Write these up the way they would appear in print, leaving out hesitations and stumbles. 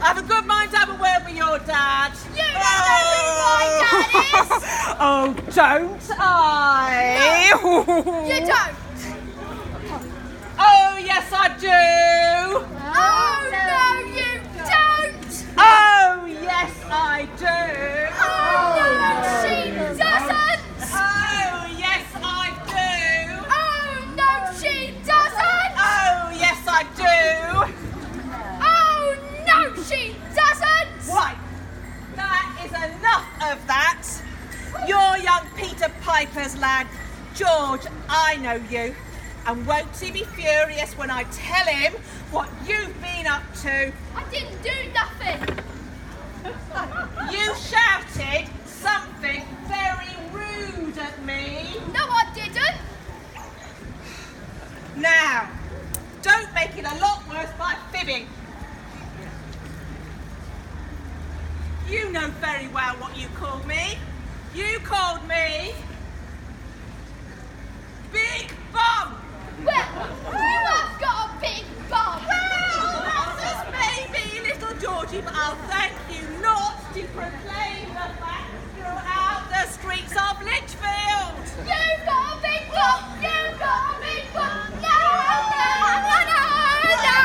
have a good mind to have a word with your dad. You don't know who my dad is! Oh, don't I? No, you don't! Oh, yes, I do. Oh, no, you don't! Oh, yes, I do. Oh, no, she doesn't! Oh, yes, I do. Oh, no, she doesn't! Oh, yes, I do. Oh, no, she doesn't! Right, that is enough of that. You're young Peter Piper's lad. George, I know you. And won't he be furious when I tell him what you've been up to? I didn't do nothing! You shouted something very rude at me. No, I didn't! Now, don't make it a lot worse by fibbing. You know very well what you called me. You called me Big Bum. Well, you have got a big bum! Well, that's just maybe, little Georgie, but I'll thank you not to proclaim the fact throughout the streets of Lichfield. You've got a big bum! You've got a big bum! No, no, no, no, no!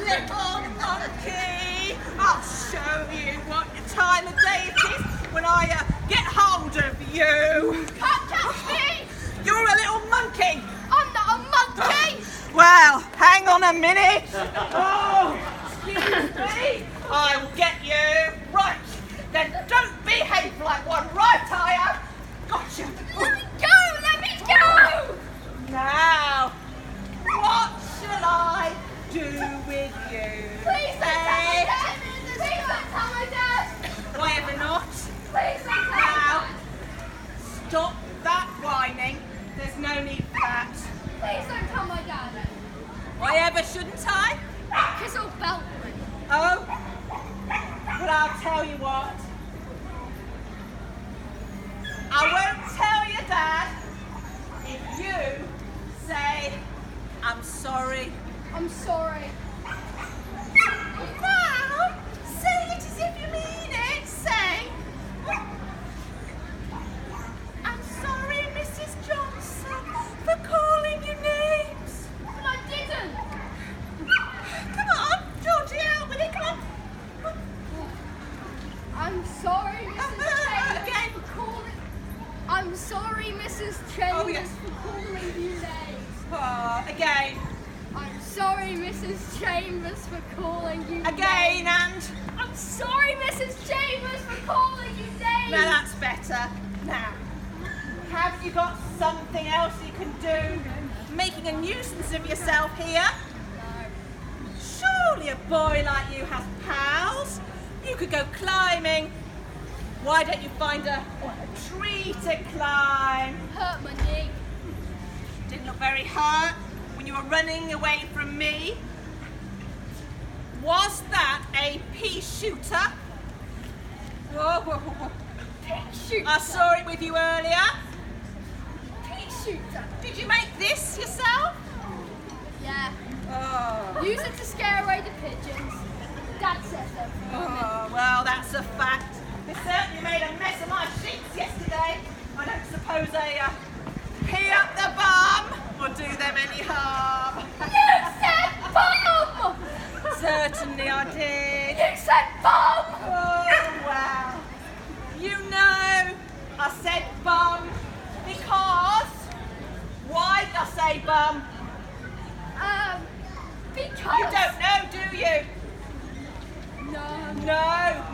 Little monkey, I'll show you what time of day it is when I get hold of you. Can't touch me! You're a little monkey. I'm not a monkey! Well, hang on a minute. Oh, excuse me. I will get you. Right, then don't behave like one, right, I am. Gotcha. Let me go! Let me go! Now, what shall I do with you? Please don't tell my dad! Please don't tell my dad! Why ever not? Please don't tell my Now, dad! stop that whining. There's no need for that. Please don't tell my dad! Why ever shouldn't I? Kiss or belt me. Oh, but I'll tell you what. I won't tell your dad if you say, I'm sorry. I'm sorry. Now, say it as if you mean it. Say, I'm sorry, Mrs. Johnson, for calling you names. But I didn't! Come on, Georgie, out with it, come on. I'm sorry, Mrs. Chambers, Again. for calling... I'm sorry, Mrs. Chambers, Oh, yes. for calling you names. Oh, again, I'm sorry, Mrs. Chambers, for calling you again, names. and... I'm sorry, Mrs. Chambers, for calling you names. Now that's better. Now, have you got something else you can do? Making a nuisance of yourself here? Surely a boy like you has pals. You could go climbing. Why don't you find a tree to climb? Hurt my knee. Didn't look very hurt when you were running away from me. Was that a pea shooter? Whoa, whoa, whoa, whoa. Pea shooter. I saw it with you earlier. Pea shooter. Did you make this yourself? Yeah. Oh. Use it to scare away the pigeons. Dad says so. Oh, well, that's a fact. They certainly made a mess of my sheets yesterday. I don't suppose they pee up the bum or do them any harm. You said bomb! Certainly I did. You said bomb! Oh, well. You know I said bum because... Why did I say bum? Because... You don't know, do you? No.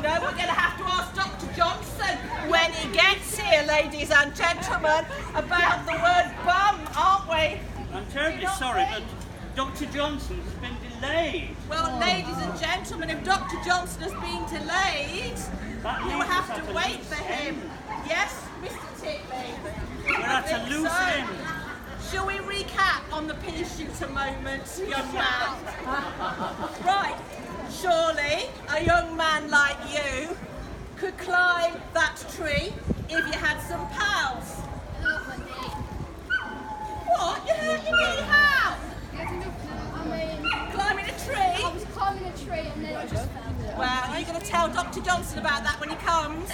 No, we're going to have to ask Dr. Johnson when he gets here, ladies and gentlemen, about the word bum, aren't we? I'm terribly sorry, but Dr. Johnson's been delayed. Well, ladies and gentlemen, if Dr. Johnson has been delayed, you will have to wait for him. Yes, Mr. Titley? We're at a loose end. Shall we recap on the pea shooter moment, young man? Right, surely a young man like you could climb that tree if you had some pals. Hurt my knee. What? You hurt your knee? How? I mean, Climbing a I tree? was climbing a tree and then I just fell. Well, you going to tell Dr. Johnson about that when he comes?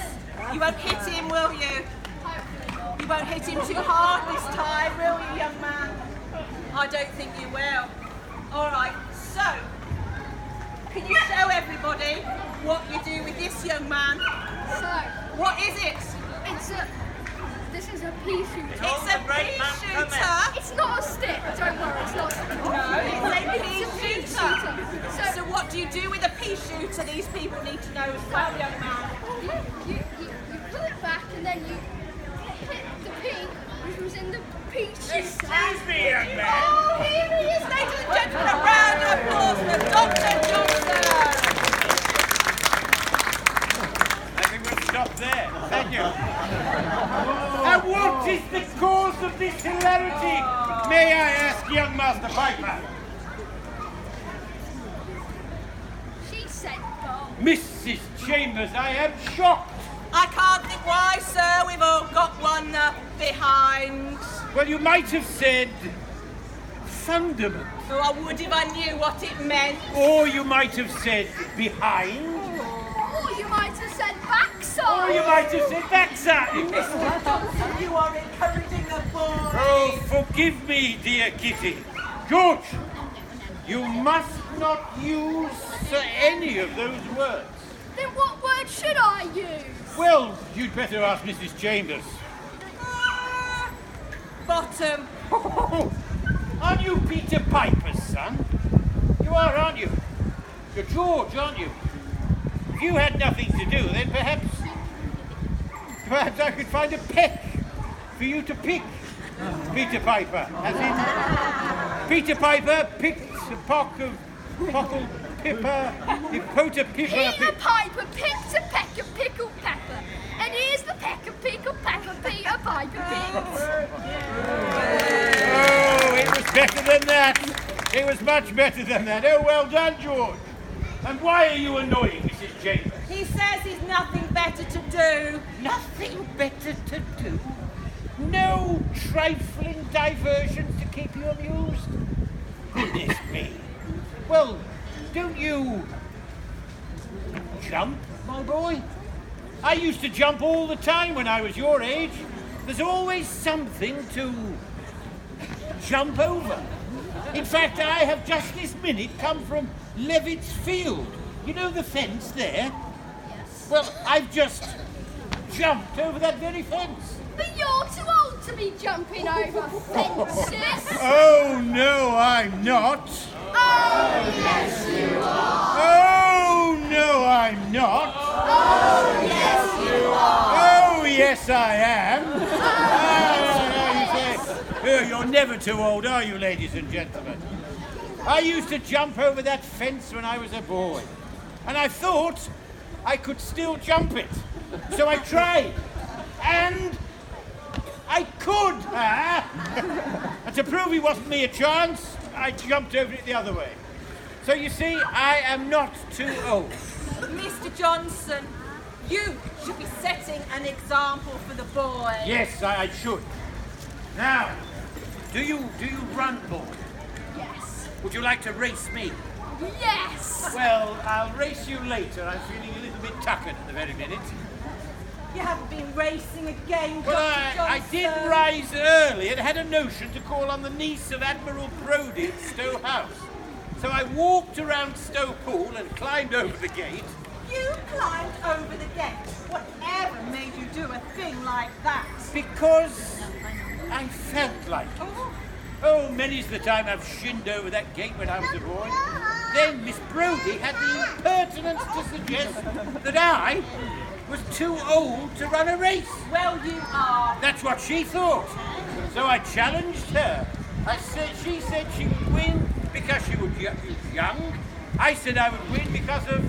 You won't hit him, will you? You won't hit him too hard this time, will you, young man? I don't think you will. All right, so, can you show everybody what you do with this young man? So, What is it? this is a pea shooter. It's a pea shooter. It's not a stick, don't worry, it's not a stick. No, it's a pea shooter. So, So what do you do with a pea shooter? These people need to know as well, young man. you pull it back and then you hit the pea, which was in the pea shooter. Excuse me, young man. Oh, here he is, ladies and gentlemen. A round of applause for Dr. Johnson. I think we'll stop there. Thank you. And what is the cause of this hilarity? May I ask, young Master Piper? She said go. Mrs. Chambers, I am shocked. I can't think why, sir. We've all got one behind. Well, you might have said fundament. Oh, I would if I knew what it meant. Or you might have said behind. Or you might have said backside. Or you might have said backside. Mr. Johnson, you are encouraging the boy. Oh, forgive me, dear Kitty. George, you must not use any of those words. Then what word should I use? Well, you'd better ask Mrs. Chambers. Bottom. Aren't you Peter Piper's son? You are, aren't you? You're George, aren't you? If you had nothing to do, then perhaps I could find a peck for you to pick. Peter Piper, as in Peter Piper picked a pock of pockle pipper, hipota pipper. Peter Piper picked a peck of pickled pepper, and here's the peck of pickled pepper Peter Piper picked. Oh, it was better than that. It was much better than that. Oh, well done, George. And why are you annoying Mrs. Chambers? He says he's nothing better to do. Nothing better to do? No trifling diversions to keep you amused? Goodness me. Well, don't you jump, my boy? I used to jump all the time when I was your age. There's always something to jump over. In fact, I have just this minute come from Levitt's Field. You know the fence there? Yes. Well, I've just jumped over that very fence. But you're too old to be jumping over fences. Oh, no, I'm not. Oh, yes, you are. Oh, no, I'm not. Oh, yes, you are. Oh, yes, I am. You're never too old, are you, ladies and gentlemen? I used to jump over that fence when I was a boy, and I thought I could still jump it. So I tried, and I could. And to prove it wasn't me a chance, I jumped over it the other way. So you see, I am not too old. Mr. Johnson, you should be setting an example for the boy. Yes, I should. Now, do you run, boy? Yes. Would you like to race me? Yes. Well, I'll race you later. I'm feeling a little bit tuckered at the very minute. You haven't been racing again, Well, Dr. Johnson. I did rise early and had a notion to call on the niece of Admiral Brodie at Stowe House. So I walked around Stowe Pool and climbed over the gate. You climbed over the gate. Whatever made you do a thing like that? Because I felt like it. Oh, Oh, many's the time I've shinned over that gate when I was a boy. Then Miss Brodie had the impertinence to suggest that I was too old to run a race. well, you are. That's what she thought. So I challenged her. She said she would win because she was young. I said I would win because of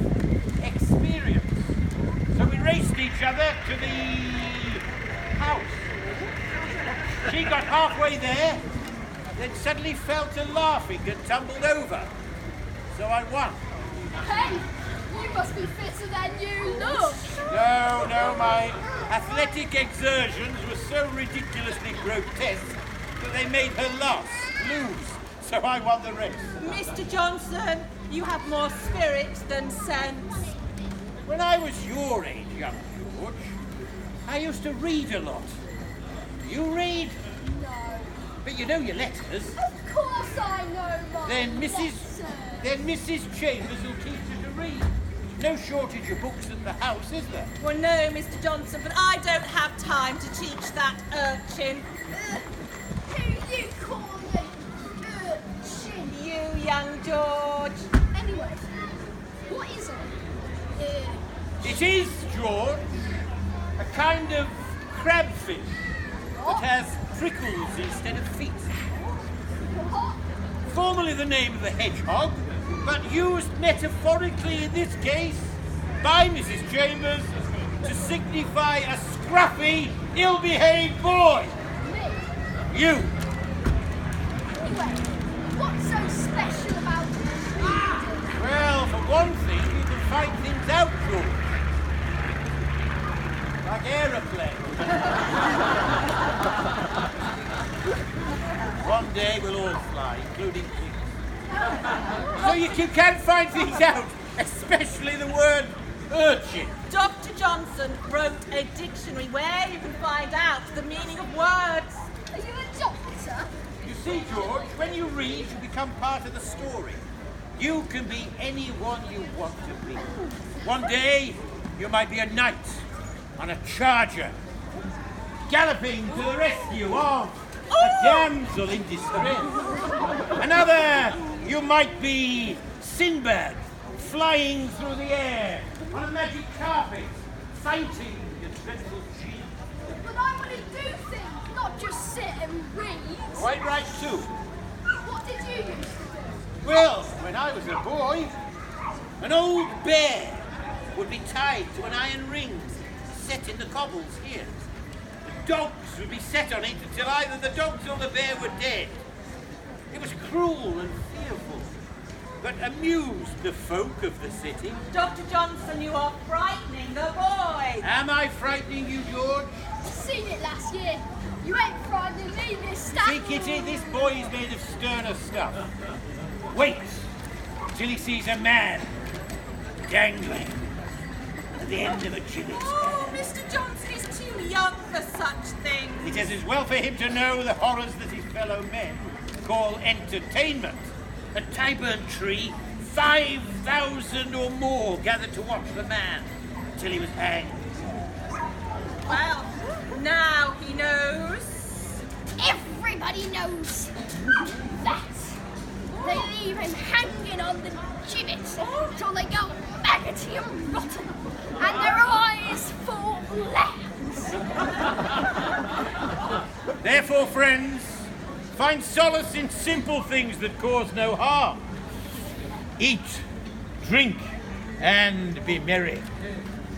experience. So we raced each other to the house. She got halfway there, then suddenly fell to laughing and tumbled over. So I won. Hey, you must be fitter than you look. No, my athletic exertions were so ridiculously grotesque that they made her lose. So I won the race. Mr. Johnson, you have more spirit than sense. When I was your age, young George, I used to read a lot. Do you read? No. But you know your letters. Of course I know my Then letters. Mrs. Chambers will teach you to read. No shortage of books at the house, is there? Well, no, Mr. Johnson, but I don't have time to teach that urchin. Who you call me? Urchin. You, young George. Anyway, what is it? It is, George, a kind of crabfish that has prickles instead of feet. What? Formerly the name of the hedgehog, but used metaphorically in this case by Mrs. Chambers to signify a scruffy, ill-behaved boy. Me? You. Anyway, what's so special about reading? Well, for one thing, you can find things out, George. Like aeroplanes. One day we'll all fly, including pigs. So you can find things out, especially the word urchin. Dr. Johnson wrote a dictionary where you can find out the meaning of words. Are you a doctor? You see, George, when you read, you become part of the story. You can be anyone you want to be. One day, you might be a knight on a charger, galloping to the rescue of a damsel in distress. Another, you might be Sinbad, flying through the air on a magic carpet, fighting a dreadful chief. But I want to do things, not just sit and read. Quite right, too. What did you used to do? Well, when I was a boy, an old bear would be tied to an iron ring set in the cobbles here. The dogs would be set on it until either the dogs or the bear were dead. It was cruel and fearful, but amused the folk of the city. Dr. Johnson, you are frightening the boy. Am I frightening you, George? Seen it last year. You ain't frightening me this time. See, Kitty, this boy is made of sterner stuff. Wait till he sees a man dangling at the end of a gibbet. Oh, Mr. Johnson is too young for such things. It is as well for him to know the horrors that his fellow men call entertainment. At Tyburn Tree, 5,000 or more gathered to watch the man till he was hanged. Well, now he knows. Everybody knows that. They leave him hanging on the gibbet till they go maggoty and rotten, and their eyes fall lambs. Therefore, friends, find solace in simple things that cause no harm. Eat, drink, and be merry.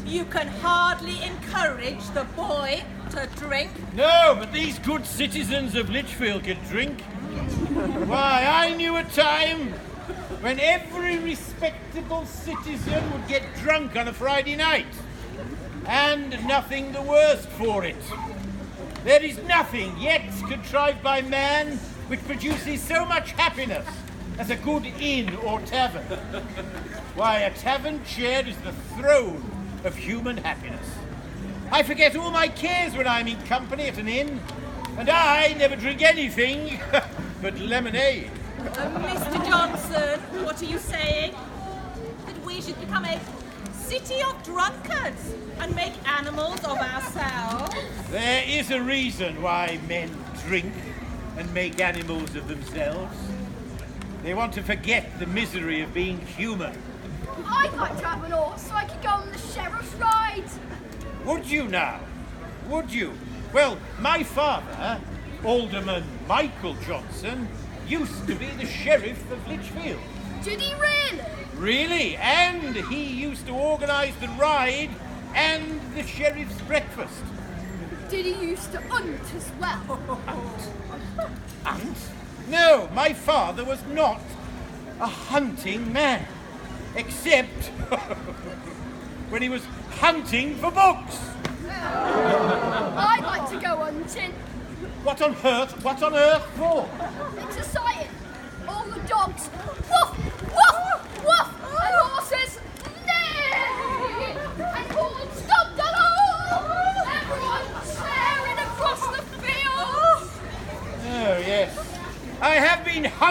You can hardly encourage the boy to drink. No, but these good citizens of Lichfield can drink. Why, I knew a time when every respectable citizen would get drunk on a Friday night, and nothing the worse for it. There is nothing yet contrived by man which produces so much happiness as a good inn or tavern. Why, a tavern chair is the throne of human happiness. I forget all my cares when I'm in company at an inn, and I never drink anything but lemonade. Mr. Johnson, what are you saying? That we should become a city of drunkards and make animals of ourselves? There is a reason why men drink and make animals of themselves. They want to forget the misery of being human. I'd like to have an horse so I could go on the sheriff's ride. Would you now? Would you? Well, my father, Alderman Michael Johnson, used to be the sheriff of Lichfield. Did he really? Really? And he used to organise the ride and the sheriff's breakfast. Did he used to hunt as well? Hunt? No, my father was not a hunting man. Except when he was hunting for books. I'd like to go hunting. What on earth? What on earth for? It's exciting. All the dogs, woof, woof, woof, and horses, neigh.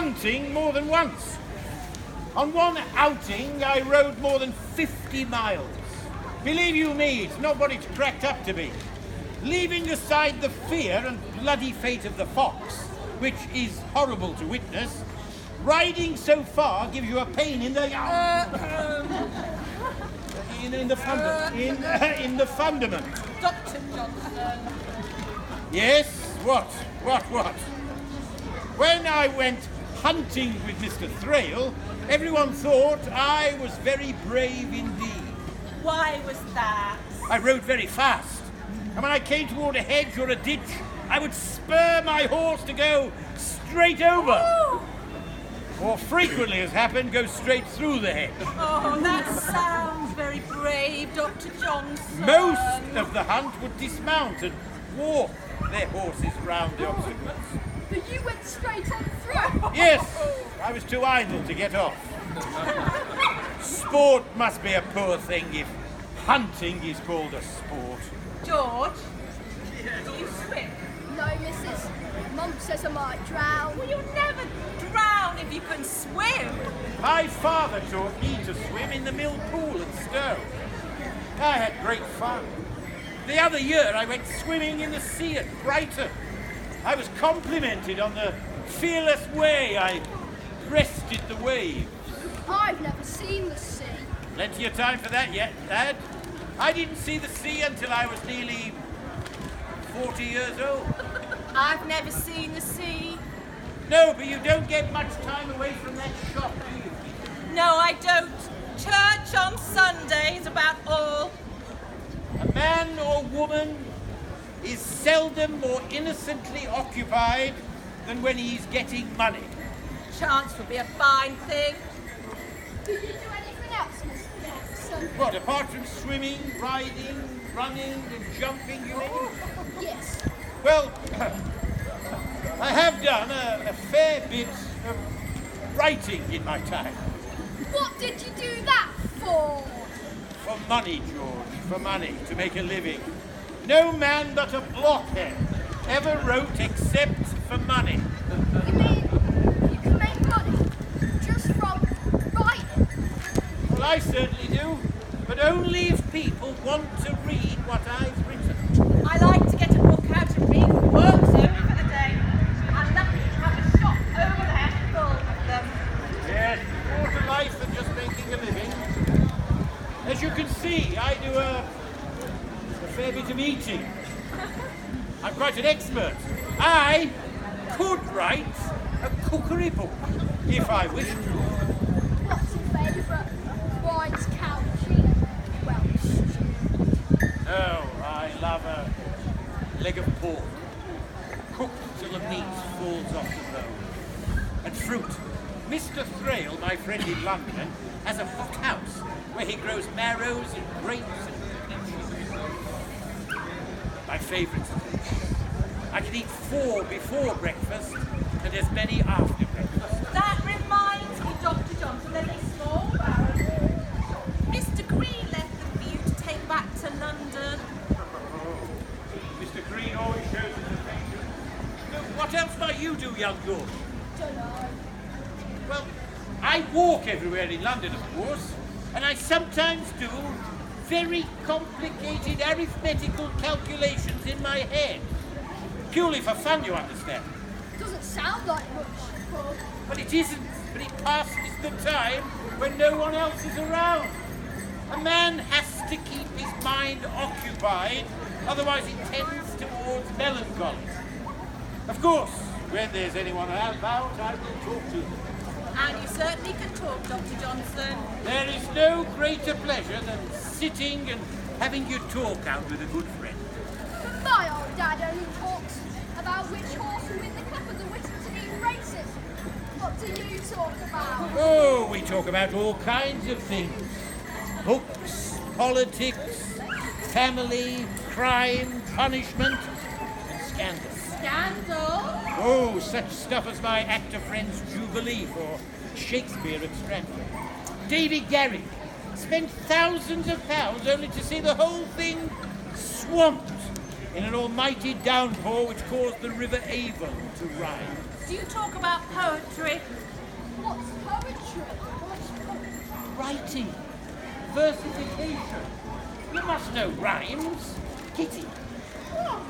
hunting more than once. On one outing, I rode more than 50 miles. Believe you me, it's not what it's cracked up to be. Leaving aside the fear and bloody fate of the fox, which is horrible to witness, riding so far gives you a pain in the in the fundament. Dr. Johnson. Yes, what? When I went hunting with Mr. Thrale, everyone thought I was very brave indeed. Why was that? I rode very fast, and when I came toward a hedge or a ditch, I would spur my horse to go straight over. Oh, Or frequently, as happened, go straight through the hedge. oh, that sounds very brave, Dr. Johnson. Most of the hunt would dismount and walk their horses round the obstacles. But you went straight on through. Yes, I was too idle to get off. Sport must be a poor thing if hunting is called a sport. George, do you swim? No, Mrs. Mum says I might drown. Well, you'll never drown if you can swim. My father taught me to swim in the mill pool at Stowe. I had great fun. The other year I went swimming in the sea at Brighton. I was complimented on the fearless way I breasted the waves. I've never seen the sea. Plenty of time for that yet, Dad. I didn't see the sea until I was nearly 40 years old. I've never seen the sea. No, but you don't get much time away from that shop, do you? No, I don't. Church on Sunday is about all. A man or woman is seldom more innocently occupied than when he's getting money. Chance would be a fine thing. Do you do anything else, Mr. Jackson? What, apart from swimming, riding, running and jumping, you mean? Yes. Well, I have done a fair bit of writing in my time. What did you do that for? For money, George, for money, to make a living. No man but a blockhead ever wrote except for money. You mean you can make money just from writing? Well, I certainly do, but only if people want to read what I've written. I like to get a book out and read the works only for the day. I'm lucky to have a shop over there full of them. Yes, more to life than just making a living. As you can see, I do a fair bit of eating. I'm quite an expert. I could write a cookery book, if I wished to. What's your favourite wine's cappuccino? Welsh stew. Oh, I love a leg of pork, cooked till the meat falls off the bone. And fruit. Mr. Thrale, my friend in London, has a hothouse where he grows marrows and grapes and peaches. My favourite. I can eat 4 before breakfast and as many after breakfast. That reminds me, Dr. Johnson, there's a small barrel. Mr. Green left them for you to take back to London. Mr. Green always shows his affection. What else might you do, young George? Don't know. Well, I walk everywhere in London, of course, and I sometimes do very complicated arithmetical calculations in my head. Purely for fun, you understand. Doesn't sound like much, but But it isn't. But it passes the time when no one else is around. A man has to keep his mind occupied, otherwise it tends towards melancholy. Of course, when there's anyone about, I will talk to them. And you certainly can talk, Dr. Johnson. There is no greater pleasure than sitting and having your talk out with a good friend. my old dad only talks about which horse will win the cup of the Whittington races. What do you talk about? Oh, we talk about all kinds of things. Books, politics, family, crime, punishment, and scandal. Scandal? Oh, such stuff as my actor friend's Jubilee for Shakespeare at Stratford. David Garrick spent thousands of pounds only to see the whole thing swamped in an almighty downpour which caused the River Avon to rise. Do you talk about poetry? What's poetry? Writing. Versification. You must know rhymes. Kitty. What?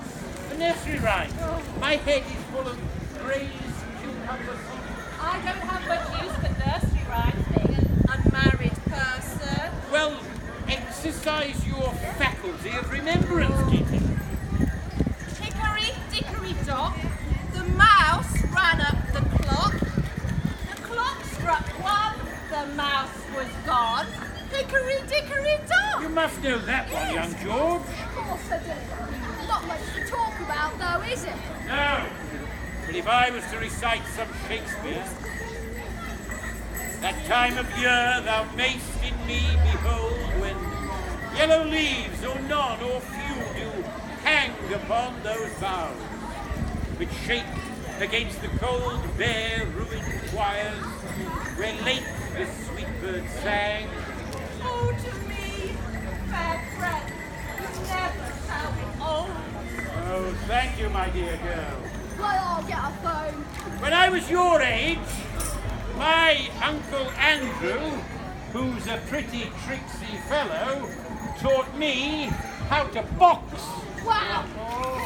A nursery rhyme. My head is full of braised cucumber soup. I don't have much use for nursery rhymes, being an unmarried person. Well, exercise your faculty of remembrance, Kitty. Hickory dickory dock, the mouse ran up the clock. The clock struck one, the mouse was gone. Hickory dickory dock. You must know that one, young George. Of course I do. Not much to talk about though, is it? No. But if I was to recite some Shakespeare, that time of year thou mayst in me behold, when yellow leaves, or none, or few, do hang upon those boughs, which shake against the cold, bare, ruined choirs, where late the sweet bird sang. Oh, to me, fair friend, you never shall be old. Oh, thank you, my dear girl. Well, I'll get a phone. When I was your age, my Uncle Andrew, who's a pretty tricksy fellow, taught me how to box Wow!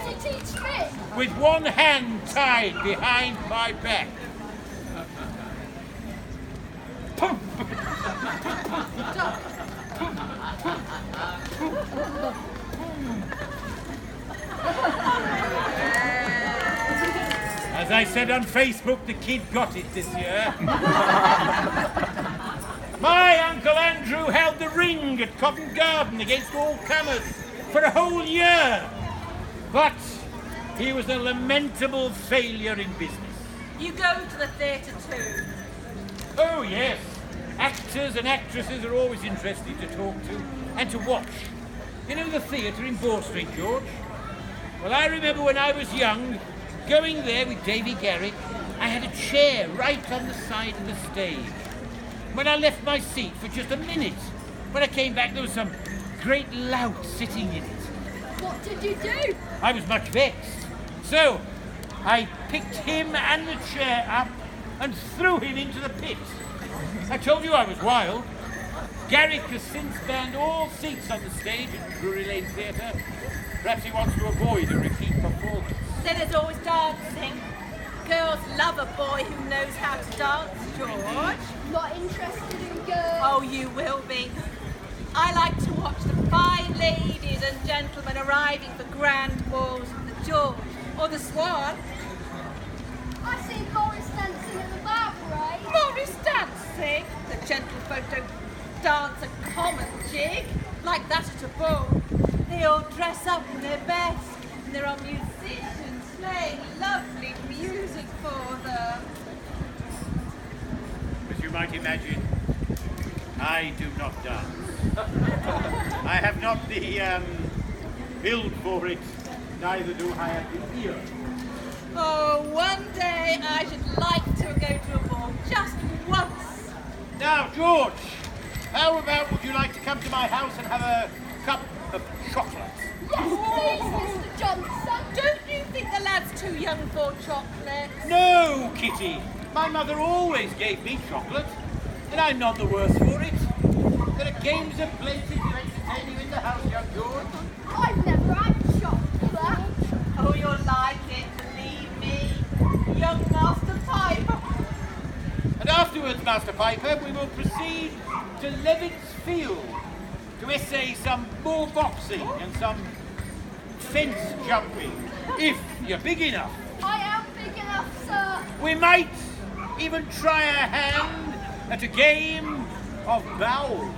Can you teach me? with one hand tied behind my back. Pum. As I said on Facebook, the kid got it this year. My Uncle Andrew held the ring at Covent Garden against all comers for a whole year. But he was a lamentable failure in business. You go to the theatre too. Oh, yes. Actors and actresses are always interesting to talk to and to watch. You know the theatre in Bow Street, George? Well, I remember when I was young, going there with Davy Garrick, I had a chair right on the side of the stage. When I left my seat for just a minute, when I came back, there was some great lout sitting in it. What did you do? I was much vexed. So, I picked him and the chair up and threw him into the pit. I told you I was wild. Garrick has since banned all seats on the stage at Drury Lane Theatre. Perhaps he wants to avoid a repeat performance. Then there's always dancing. Girls love a boy who knows how to dance, George. Not interested in girls. Oh, you will be. I like to watch the fine ladies and gentlemen arriving for grand balls at the George or the Swan. I see Morris dancing at the bar parade. Morris dancing? The gentlefolk don't dance a common jig like that at a ball. They all dress up in their best, and there are musicians playing lovely music for them. As you might imagine, I do not dance. I have not the build for it, neither do I have the ear. Oh, one day I should like to go to a ball just once. Now, George, how about would you like to come to my house and have a cup of chocolate? Yes, please, Mr. Johnson. Don't you think the lad's too young for chocolate? No, Kitty. My mother always gave me chocolate, and I'm none the worse for it. There are games of plenty to entertain you in the house, young George. I've never had chocolate. Oh, you'll like it, believe me. Young Master Piper. And afterwards, Master Piper, we will proceed to Levitt's Field to essay some bull boxing and some fence jumping, if you're big enough. I am big enough, sir. We might even try a hand at a game of bowls.